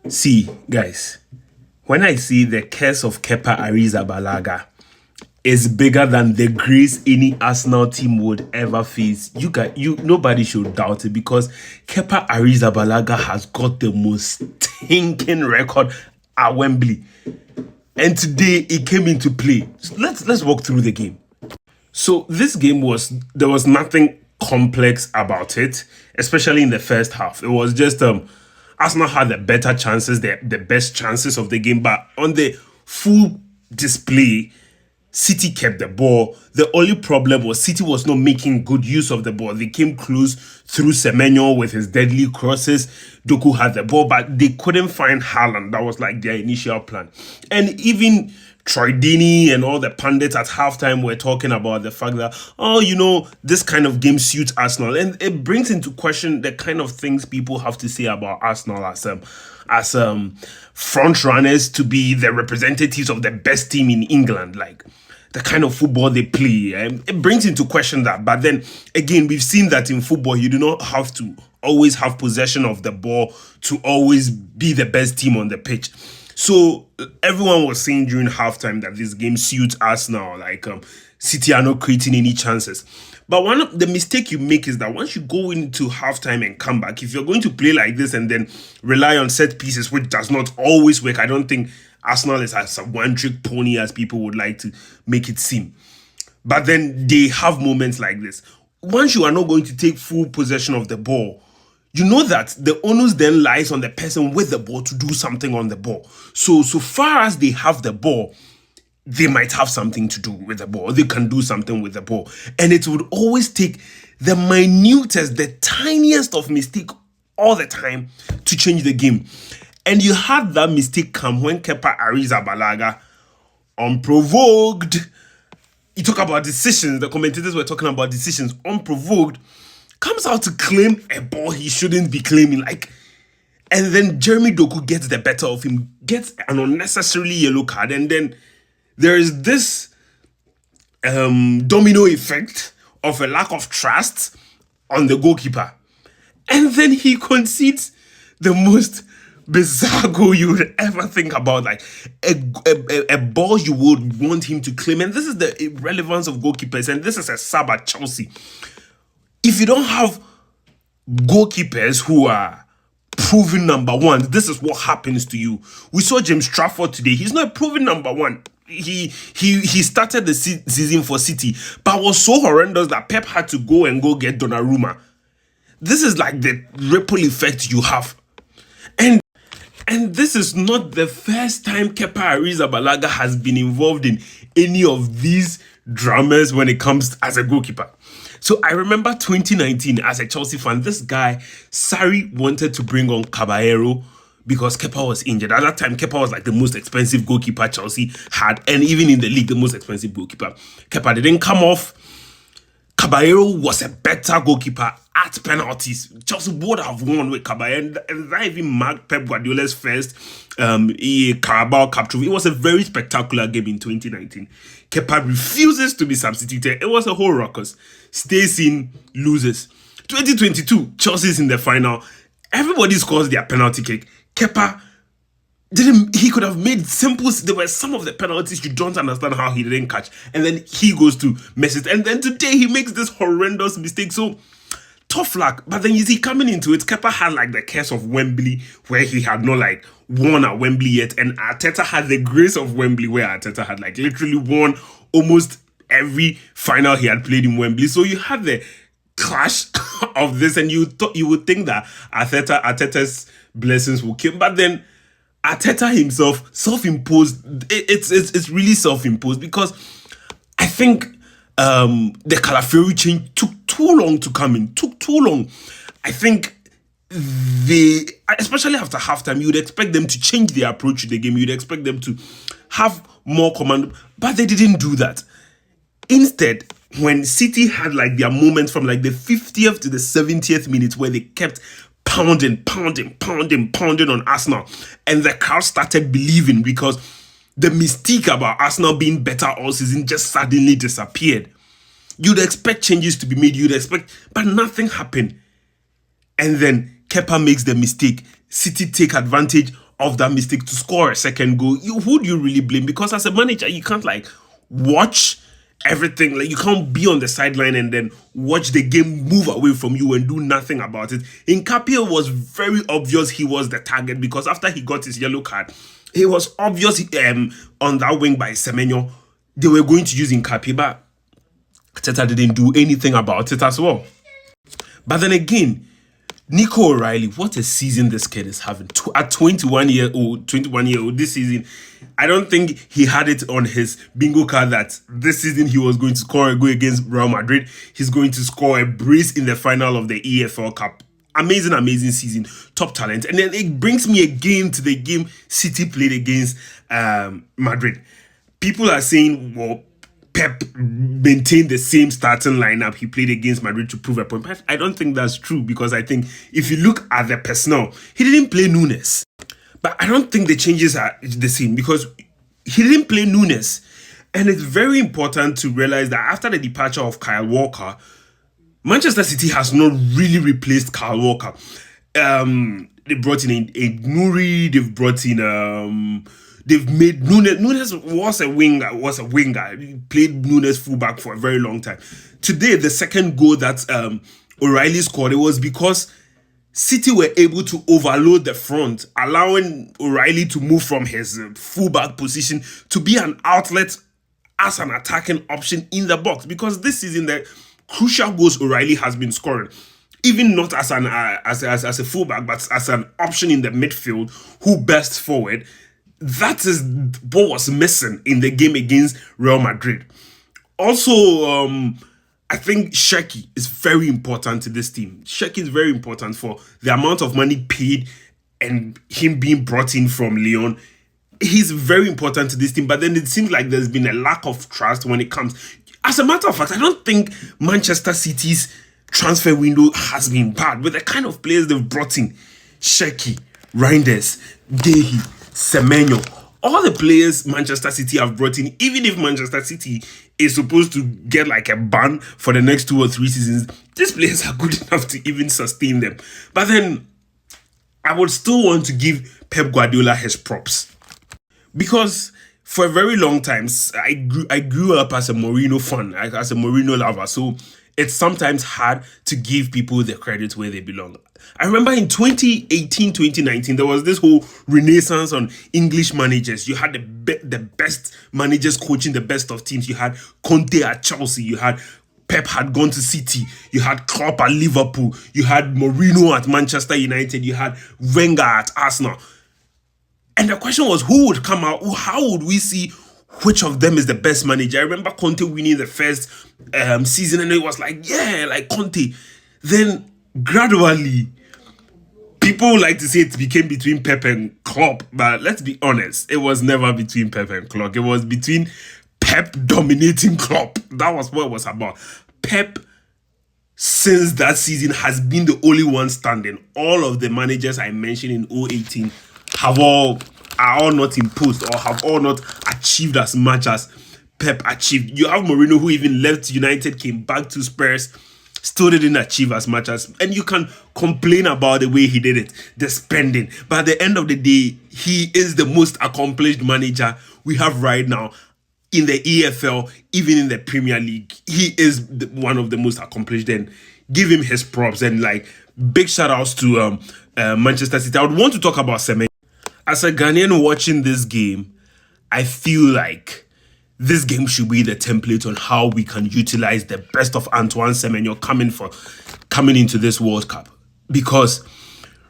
See, guys, when I see the curse of Kepa Arrizabalaga is bigger than the grace any Arsenal team would ever face, nobody should doubt it, because Kepa Arrizabalaga has got the most stinking record at Wembley, and today it came into play. So let's walk through the game. So this game there was nothing complex about it, especially in the first half. It was just Arsenal had the better chances, the best chances of the game, but on the full display, City kept the ball. The only problem was City was not making good use of the ball. They came close through Semenyo with his deadly crosses. Doku had the ball, but they couldn't find Haaland. That was like their initial plan. And even Troy Deeney and all the pundits at halftime were talking about the fact that, this kind of game suits Arsenal. And it brings into question the kind of things people have to say about Arsenal as front runners to be the representatives of the best team in England. Like, the kind of football they play. It brings into question that. But then, again, we've seen that in football, you do not have to always have possession of the ball to always be the best team on the pitch. So everyone was saying during halftime that this game suits Arsenal. Like, City are not creating any chances. But one of the mistake you make is that once you go into halftime and come back, if you're going to play like this and then rely on set pieces, which does not always work, I don't think Arsenal is as a one-trick pony as people would like to make it seem. But then they have moments like this. Once you are not going to take full possession of the ball, you know that the onus then lies on the person with the ball to do something on the ball. So far as they have the ball, they might have something to do with the ball. They can do something with the ball. And it would always take the minutest, the tiniest of mistake all the time to change the game. And you had that mistake come when Kepa Arrizabalaga, unprovoked, you talk about decisions, the commentators were talking about decisions, unprovoked, comes out to claim a ball he shouldn't be claiming. And then Jeremy Doku gets the better of him, gets an unnecessarily yellow card, and then there is this domino effect of a lack of trust on the goalkeeper. And then he concedes the most bizarre goal you would ever think about, like a ball you would want him to claim. And this is the irrelevance of goalkeepers, and this is a sub at Chelsea. If you don't have goalkeepers who are proven number one, this is what happens to you. We saw James Trafford today. He's not a proven number one. He started the season for City, but was so horrendous that Pep had to go get Donnarumma. This is like the ripple effect you have. And this is not the first time Kepa Arrizabalaga has been involved in any of these dramas when it comes as a goalkeeper. So I remember 2019 as a Chelsea fan, this guy, Sarri, wanted to bring on Caballero because Kepa was injured. At that time, Kepa was like the most expensive goalkeeper Chelsea had, and even in the league, the most expensive goalkeeper. Kepa didn't come off. Caballero was a better goalkeeper at penalties. Chelsea would have won with Caballero, and that even marked Pep Guardiola's first Carabao Cup trophy. It was a very spectacular game in 2019. Kepa refuses to be substituted. It was a whole ruckus. Stays in, loses. 2022, Chelsea's in the final. Everybody scores their penalty kick. Kepa he could have made simple. There were some of the penalties you don't understand how he didn't catch, and then he goes to mess it. And then today he makes this horrendous mistake. So tough luck. But then you see, coming into it, Kepa had like the curse of Wembley, where he had not like won at Wembley yet, and Arteta had the grace of Wembley, where Arteta had like literally won almost every final he had played in Wembley. So you had the clash of this, and you would think that Arteta's blessings will come, but then Arteta himself, self-imposed. It's really self-imposed, because I think the Calafiori change took too long to come in. Took too long. I think especially after halftime, you would expect them to change their approach to the game. You'd expect them to have more command, but they didn't do that. Instead, when City had like their moments from like the 50th to the 70th minute where they kept pounding on Arsenal, and the crowd started believing, because the mystique about Arsenal being better all season just suddenly disappeared. You'd expect changes to be made, but nothing happened. And then Kepa makes the mistake. City take advantage of that mistake to score a second goal, who do you really blame? Because as a manager, you can't like watch everything. Like, you can't be on the sideline and then watch the game move away from you and do nothing about it. In Capia, was very obvious he was the target, because after he got his yellow card, it was obvious on that wing by Semenyo they were going to use Capia, but Teta didn't do anything about it as well. But then again, Nico O'Reilly, what a season this kid is having. At 21 year old this season, I don't think he had it on his bingo card that this season he was going to score a goal against Real Madrid. He's going to score a brace in the final of the EFL Cup. Amazing season, top talent. And then it brings me again to the game City played against Madrid. People are saying, well, Pep maintained the same starting lineup he played against Madrid to prove a point. But I don't think that's true, because I think if you look at the personnel, he didn't play Nunes. But I don't think the changes are the same, because he didn't play Nunes. And it's very important to realize that after the departure of Kyle Walker, Manchester City has not really replaced Kyle Walker. They brought in a Nuri, they've brought in they've made Nunes was a winger. He played Nunes fullback for a very long time. Today, the second goal that O'Reilly scored, it was because City were able to overload the front, allowing O'Reilly to move from his fullback position to be an outlet as an attacking option in the box. Because this season, the crucial goals O'Reilly has been scoring, even not as an as a fullback, but as an option in the midfield who bursts forward. That is what was missing in the game against Real Madrid. Also, I think Sheki is very important to this team. Sheki is very important for the amount of money paid and him being brought in from Lyon. He's very important to this team, but then it seems like there's been a lack of trust when it comes. As a matter of fact, I don't think Manchester City's transfer window has been bad with the kind of players they've brought in. Sheki, Reinders, Gehi, Semenyo, all the players Manchester City have brought in, even if Manchester City is supposed to get like a ban for the next 2 or 3 seasons, these players are good enough to even sustain them. But then I would still want to give Pep Guardiola his props, because for a very long time I grew up as a Mourinho fan, as a Mourinho lover, so it's sometimes hard to give people the credit where they belong. I remember in 2018, 2019, there was this whole renaissance on English managers. You had the best managers coaching the best of teams. You had Conte at Chelsea. You had Pep had gone to City. You had Klopp at Liverpool. You had Mourinho at Manchester United. You had Wenger at Arsenal. And the question was, who would come out? How would we see which of them is the best manager? I remember Conte winning the first season, and it was like, yeah, like Conte. Then gradually, people like to say it became between Pep and Klopp, but let's be honest, it was never between Pep and Klopp. It was between Pep dominating Klopp. That was what it was about. Pep, since that season, has been the only one standing. All of the managers I mentioned in 2018 are all not imposed or have all not achieved as much as Pep achieved. You have Mourinho, who even left United, came back to Spurs, still didn't achieve as much as, and you can complain about the way he did it, the spending. But at the end of the day, he is the most accomplished manager we have right now in the EFL, even in the Premier League. He is one of the most accomplished, and give him his props. And like, big shout outs to Manchester City. I would want to talk about Semenyo. As a Ghanaian watching this game, I feel like this game should be the template on how we can utilize the best of Antoine Semenyo coming into this World Cup. Because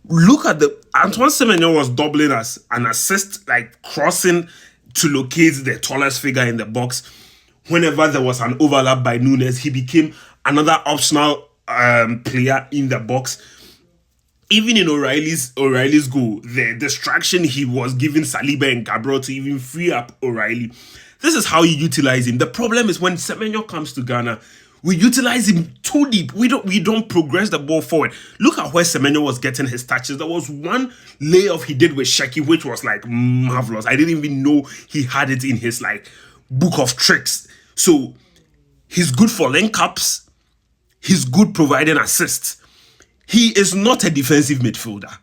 look at Antoine Semenyo was doubling as an assist, like crossing to locate the tallest figure in the box. Whenever there was an overlap by Nunes, he became another optional player in the box. Even in O'Reilly's goal, the distraction he was giving Saliba and Gabriel to even free up O'Reilly. This is how you utilize him. The problem is when Semenyo comes to Ghana, we utilize him too deep. We don't progress the ball forward. Look at where Semenyo was getting his touches. There was one layoff he did with Sheki, which was like marvelous. I didn't even know he had it in his like book of tricks. So he's good for link-ups. He's good providing assists. He is not a defensive midfielder.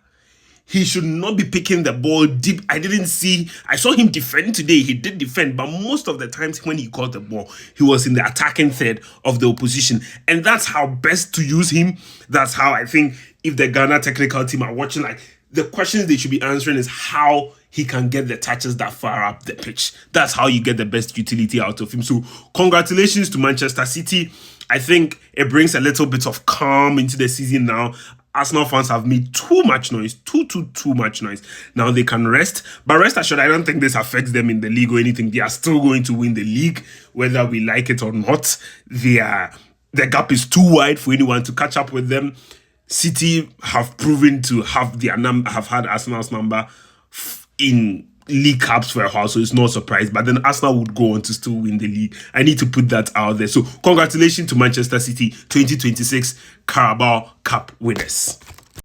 He should not be picking the ball deep. I saw him defend today. He did defend, but most of the times when he caught the ball, he was in the attacking third of the opposition. And that's how best to use him. That's how I think if the Ghana technical team are watching, like, the questions they should be answering is how he can get the touches that far up the pitch. That's how you get the best utility out of him. So congratulations to Manchester City. I think it brings a little bit of calm into the season now. Arsenal fans have made too much noise, too much noise. Now they can rest, but rest assured, I don't think this affects them in the league or anything. They are still going to win the league, whether we like it or not. The gap is too wide for anyone to catch up with them. City have proven to have have had Arsenal's number in league cups for a while, so it's no surprise. But then Arsenal would go on to still win the league. I need to put that out there. So congratulations to Manchester City 2026 Carabao Cup winners.